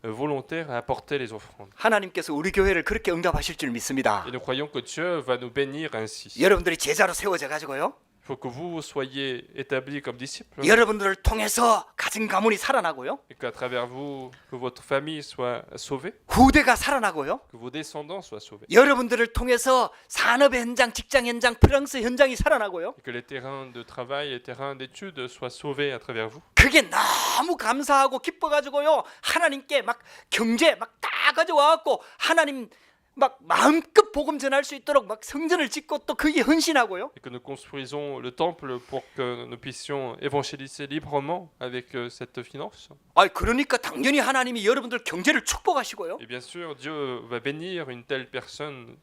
volontaires à apporter les offrandes. 하나님께서 우리 교회를 그렇게 응답하실 줄 믿습니다. Et nous croyons que Dieu va nous bénir ainsi. 여러분들이 제자로 세워져 가지고요. Il faut que vous soyez établis comme disciples 여러분들을 통해서 가진 가문이 살아나고요. et qu'à travers vous, que votre famille soit sauvée, 후대가 살아나고요. que vos descendants soient sauvés. 여러분들을 통해서 산업 현장, 직장 현장, 프랑스 현장이 살아나고요. Et que les terrains de travail, les terrains d'études soient sauvés à travers vous. 그게 너무 감사하고 기뻐가지고요. 하나님께 막 경제 막 다 가져와갖고 하나님 막 마음껏 복음 전할 수 있도록 막 성전을 짓고 또 거기에 헌신하고요. Et que nous construisons le temple pour que nous puissions évangéliser librement avec cette finance. 아, 그러니까 당연히 하나님이 여러분들 경제를 축복하시고요. Et bien sûr, Dieu va bénir une telle personne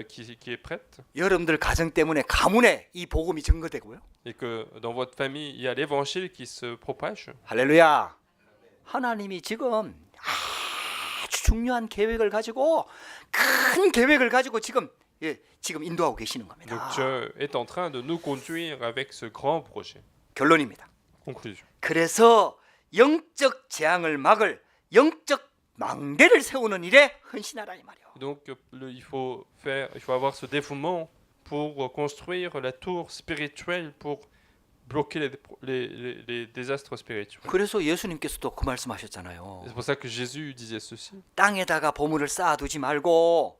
qui est prête. 여러분들 가정 때문에 가문에 이 복음이 증거되고요. Et que dans votre famille, il y a l'évangile qui se propage. 할렐루야. 하나님이 지금 아주 중요한 계획을 가지고 큰 계획을 가지고 지금 인도하고 계시는 Donc 겁니다. Dieu est en train de nous conduire avec ce grand projet. 결론입니다. Conclusion. 그래서 영적 재앙을 막을 영적 망대를 세우는 일에 헌신하라 이 말이요. Donc il faut avoir ce dévouement pour construire la tour spirituelle pour bloquer les désastres spirituels. 그래서 예수님께서도 그 말씀하셨잖아요. C'est pour ça que Jésus disait ceci. 땅에다가 보물을 쌓아두지 말고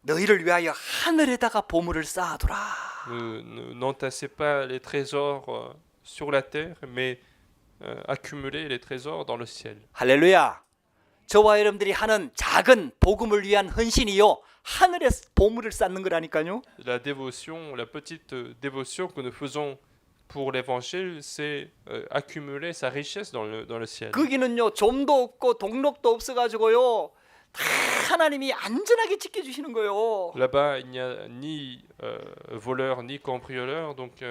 너희를 위하여 하늘에다가 보물을 쌓아두라. N'entassez pas les trésors sur la terre, mais accumulez les trésors dans le ciel. 할렐루야. 저와 여러분들이 하는 작은 복음을 위한 헌신이요. 하늘에 보물을 쌓는 거라니까요. La dévotion, la petite dévotion que nous faisons pour l'évangile, c'est accumuler sa richesse dans le ciel. 거기는요. 좀도 없고 동력도 없어가지고요. 다 하나님이 안전하게 지켜주시는 거예요. Là-bas, il n'y a ni voleur ni cambrioleur, donc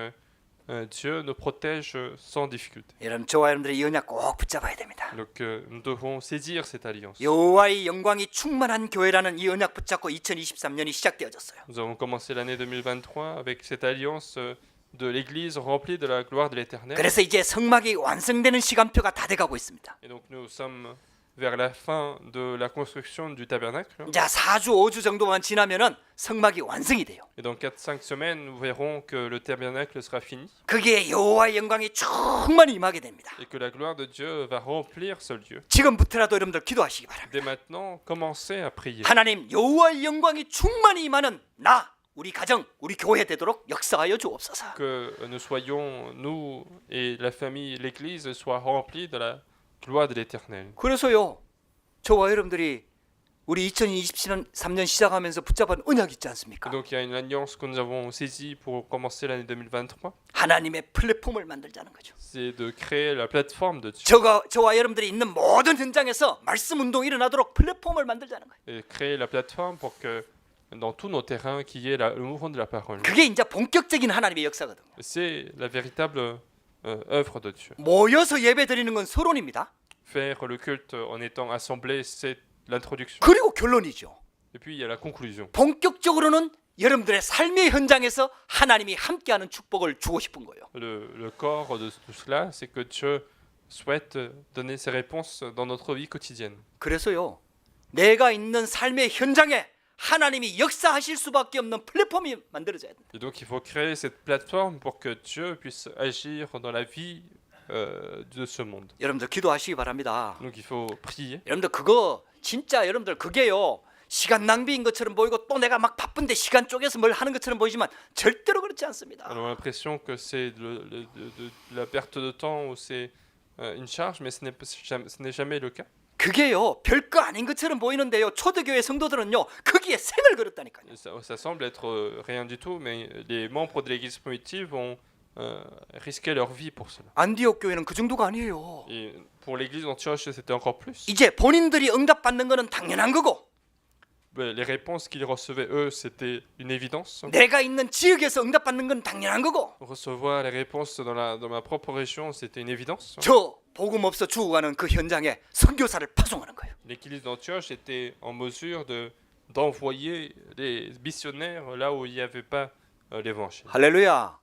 Dieu nous protège sans difficulté. 여러분, 저와 여러분들이 이 언약 꼭 붙잡아야 됩니다. Donc nous devons saisir cette alliance. 여호와의 영광이 충만한 교회라는 이 언약 붙잡고 2023년이 시작되어졌어요. Nous avons commencé l'année 2023 avec cette alliance de l'Église remplie de la gloire de l'Éternel. 그래서 이제 성막이 완성되는 시간표가 다 돼가고 있습니다. Et donc nous sommes vers la fin de la construction du tabernacle. 자, 4주, 5주 정도만 지나면은 성막이 완성이 돼요. Et dans 4-5 semaines, nous verrons que le tabernacle sera fini 그게 여호와의 영광이 충만히 임하게 됩니다. et que la gloire de Dieu va remplir ce lieu. 지금부터라도 여러분들 기도하시기 바랍니다. Dès maintenant, commencez à prier. 하나님, 여호와의 영광이 충만히 임하는 나, 우리 가정, 우리 교회 되도록 역사하여 주옵소서. Que nous soyons, nous et la famille, l'Église, soient remplis de la gloire de l'Éternel. 그래서요, 저와 여러분들이 우리 2023년 시작하면서 붙잡은 언약이 있지 않습니까? Donc il y a une alliance que nous avons saisie pour commencer l'année 2023. 하나님의 플랫폼을 만들자는 거죠. C'est de créer la plateforme de Dieu. 저와 여러분들이 있는 모든 현장에서 말씀 운동이 일어나도록 플랫폼을 만들자는 거예요. Et créer la plateforme pour que dans tous nos terrains, qu'il y ait le mouvement de la parole. 그게 이제 본격적인 하나님의 역사거든요. C'est la véritable œuvre de Dieu. 모여서 예배 드리는 건 서론입니다. Faire le culte en étant assemblé, c'est l'introduction. 그리고 결론이죠. Et puis il y a la conclusion. 본격적으로는 여러분들의 삶의 현장에서 하나님이 함께하는 축복을 주고 싶은 거예요. Le corps de tout cela, c'est que Dieu souhaite donner ses réponses dans notre vie quotidienne. 그래서요, 내가 있는 삶의 현장에 하나님이 역사하실 수밖에 없는 플랫폼이 만들어져야 됩니다. Et donc il faut créer cette plateforme pour que Dieu puisse agir dans la vie de ce monde. 여러분들 기도하시기 바랍니다. Donc il faut prier. 여러분들 그거 진짜 여러분들 그게요. 시간 낭비인 것처럼 보이고 또 내가 막 바쁜데 시간 쪼개서 뭘 하는 것처럼 보이지만 절대로 그렇지 않습니다. On a l'impression que c'est de la perte de temps ou c'est une charge, mais ce n'est jamais le cas. 그게요 별거 아닌 것처럼 보이는데요 초대교회 성도들은요 거기에 생을 걸었다니까요. Ça semble être rien du tout, mais les membres de l'église primitive ont risqué leur vie pour cela. 안디옥 교회는 그 정도가 아니에요. Et pour l'église d'Antioche, c'était encore plus. 이제 본인들이 응답받는 거는 당연한 거고 Les réponses qu'ils recevaient, eux, c'était une évidence. 내가 있는 지역에서 응답받는 건 당연한 거고 Recevoir les réponses dans ma propre région, c'était une évidence. 저 복음 없어 죽어가는 그 현장에 선교사를 파송하는 거예요. L'église d'Antioche était en mesure d'envoyer les missionnaires là où il n'y avait pas l'évangile. 할렐루야.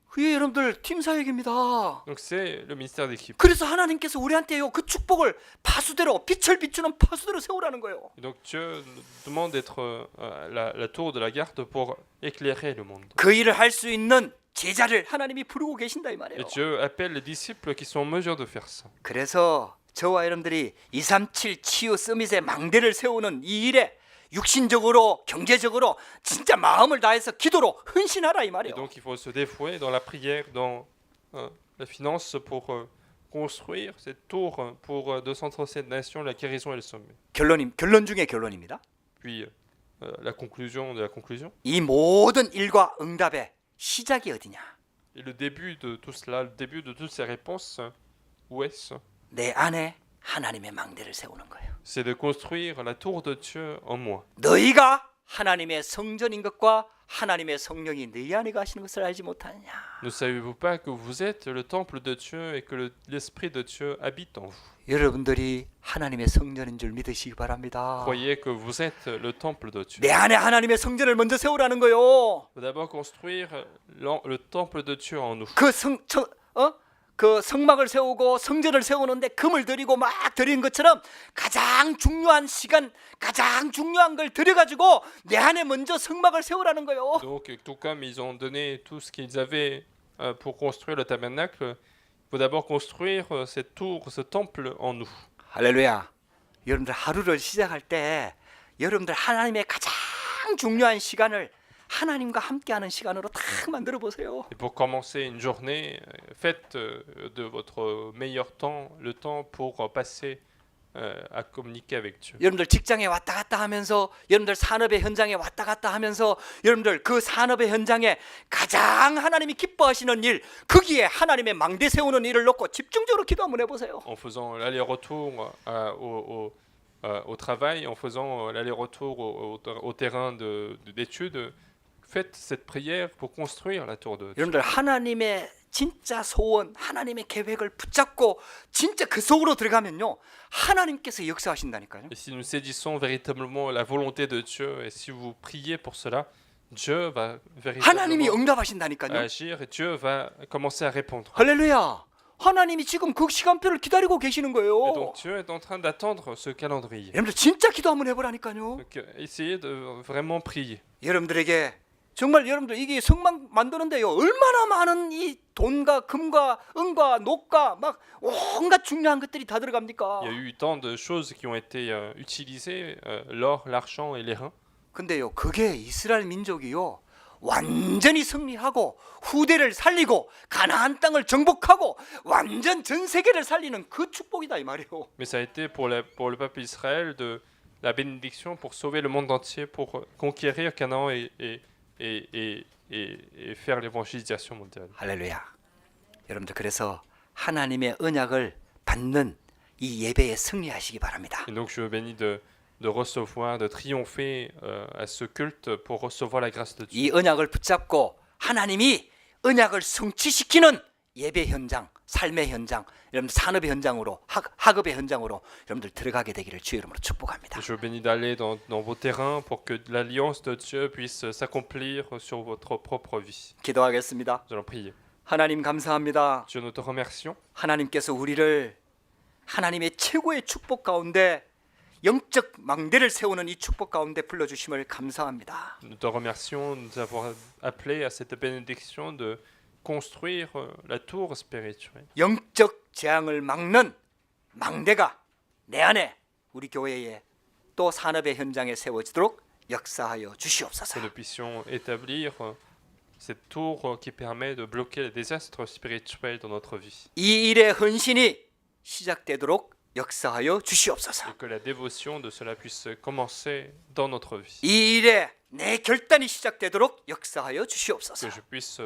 그게 여러분들 팀 사역입니다. Donc c'est le ministère d'équipe. 그래서 하나님께서 우리한테요 그 축복을 파수대로 빛을 비추는 파수대로 세우라는 거예요. Et donc Dieu nous demande d'être la tour de la garde pour éclairer le monde. 그 일을 할 수 있는 제자를 하나님이 부르고 계신다 이 말이에요. Et Dieu appelle les disciples qui sont en mesure de faire ça. 그래서 저와 여러분들이 237 치유 서밋의 망대를 세우는 이 일에 육신적으로 경제적으로 진짜 마음을 다해서 기도로 헌신하라 이 Et 말이에요. donc il faut se dévouer dans la prière, dans la finance pour construire cette tour pour 237 nations, la guérison et le sommet. 결론 중에 결론입니다. Puis la conclusion de la conclusion. 이 모든 일과 응답의 시작이 어디냐? Et le début de tout cela, le début de toutes ces réponses, où est-ce? 내 안에 하나님의 망대를 세우는 거예요. C'est de construire la tour de Dieu en moi. 너희가 하나님의 성전인 것과 하나님의 성령이 너희 안에 가시는 것을 알지 못하느냐? Ne savez-vous pas que vous êtes le temple de Dieu et que l'Esprit de Dieu habite en vous? 여러분들이 하나님의 성전인 줄 믿으시기 바랍니다. Croyez que vous êtes le temple de Dieu. 내 안에 하나님의 성전을 먼저 세우라는 거요. Il faut d'abord construire le temple de Dieu en nous. 그 성막을 세우고 성전을 세우는데 금을 들이고 막 들인 것처럼 가장 중요한 시간, 가장 중요한 걸 들여가지고 내 안에 먼저 성막을 세우라는 거요. Donc, tout comme ils ont donné tout ce qu'ils avaient pour construire le tabernacle, il faut d'abord construire cette tour, ce temple en nous. 할렐루야. 여러분들 하루를 시작할 때 여러분들 하나님의 가장 중요한 시간을 하나님과 함께하는 시간으로 딱 만들어 보세요. Et pour commencer une journée, faites de votre meilleur temps le temps pour passer à communiquer avec Dieu. 여러분들 직장에 왔다 갔다 하면서 여러분들 산업의 현장에 왔다 갔다 하면서 여러분들 그 산업의 현장에 가장 하나님이 기뻐하시는 일 거기에 하나님의 망대 세우는 일을 놓고 집중적으로 기도 한번 해보세요. En faisant l'aller-retour au travail, en faisant l'aller-retour au terrain d'études, faites cette prière pour construire la tour de Dieu. 여러분들 하나님의 진짜 소원, 하나님의 계획을 붙잡고 진짜 그 속으로 들어가면요 하나님께서 역사하신다니까요. Et si nous saisissons véritablement la volonté de Dieu et si vous priez pour cela, Dieu va 하나님이 véritablement 응답하신다니까요. agir et Dieu va commencer à répondre. 할렐루야. 하나님이 지금 그 시간표를 기다리고 계시는 Et 거예요. donc Dieu est en train d'attendre ce calendrier. 여러분들 진짜 기도 한번 해보라니까요. Donc essayez de vraiment prier. 여러분들에게 정말 여러분들 이게 성막 만드는데요 얼마나 많은 이 돈과 금과 은과 녹과 막 온갖 중요한 것들이 다 들어갑니까? Il y a eu tant de choses qui ont été utilisées, l'or, l'argent et les reins. 근데요 그게 이스라엘 민족이요 완전히 승리하고 후대를 살리고 가나안 땅을 정복하고 완전 전 세계를 살리는 그 축복이다 이 말이에요. Mais ça a été pour le peuple d'Israël de la bénédiction pour sauver le monde entier, pour conquérir Canaan et faire l'évangélisation mondiale. 할렐루야. 여러분들 그래서 하나님의 언약을 받는 이 예배에 승리하시기 바랍니다. Et donc je vous bénis de recevoir, de triompher à ce culte pour recevoir la grâce de Dieu. 이 언약을 붙잡고 하나님이 언약을 성취시키는 예배 현장, 삶의 현장, 여러분 산업의 현장으로 학업의 현장으로 여러분들 들어가게 되기를 주의 이름으로 축복합니다. Je vous bénis d'aller dans vos terrains pour que l'alliance de Dieu puisse s'accomplir sur votre propre vie. 기도하겠습니다. Nous allons prier. 하나님 감사합니다. Dieu, nous te remercions. 하나님께서 우리를 하나님의 최고의 축복 가운데 영적 망대를 세우는 이 축복 가운데 불러주심을 감사합니다. Nous te remercions de nous avoir appelés à cette bénédiction de construire la tour spirituelle. 영적 재앙을 막는 망대가 내 안에 우리 교회에 또 산업의 현장에 세워지도록 역사하여 Que 주시옵소서. nous puissions établir cette tour qui permet de bloquer les désastres spirituels dans notre vie. 이 일의 헌신이 시작되도록 역사하여 주시옵소서. Et que la dévotion de cela puisse commencer dans notre vie. 이 일에 내 결단이 시작되도록 역사하여 주시옵소서. Que je puisse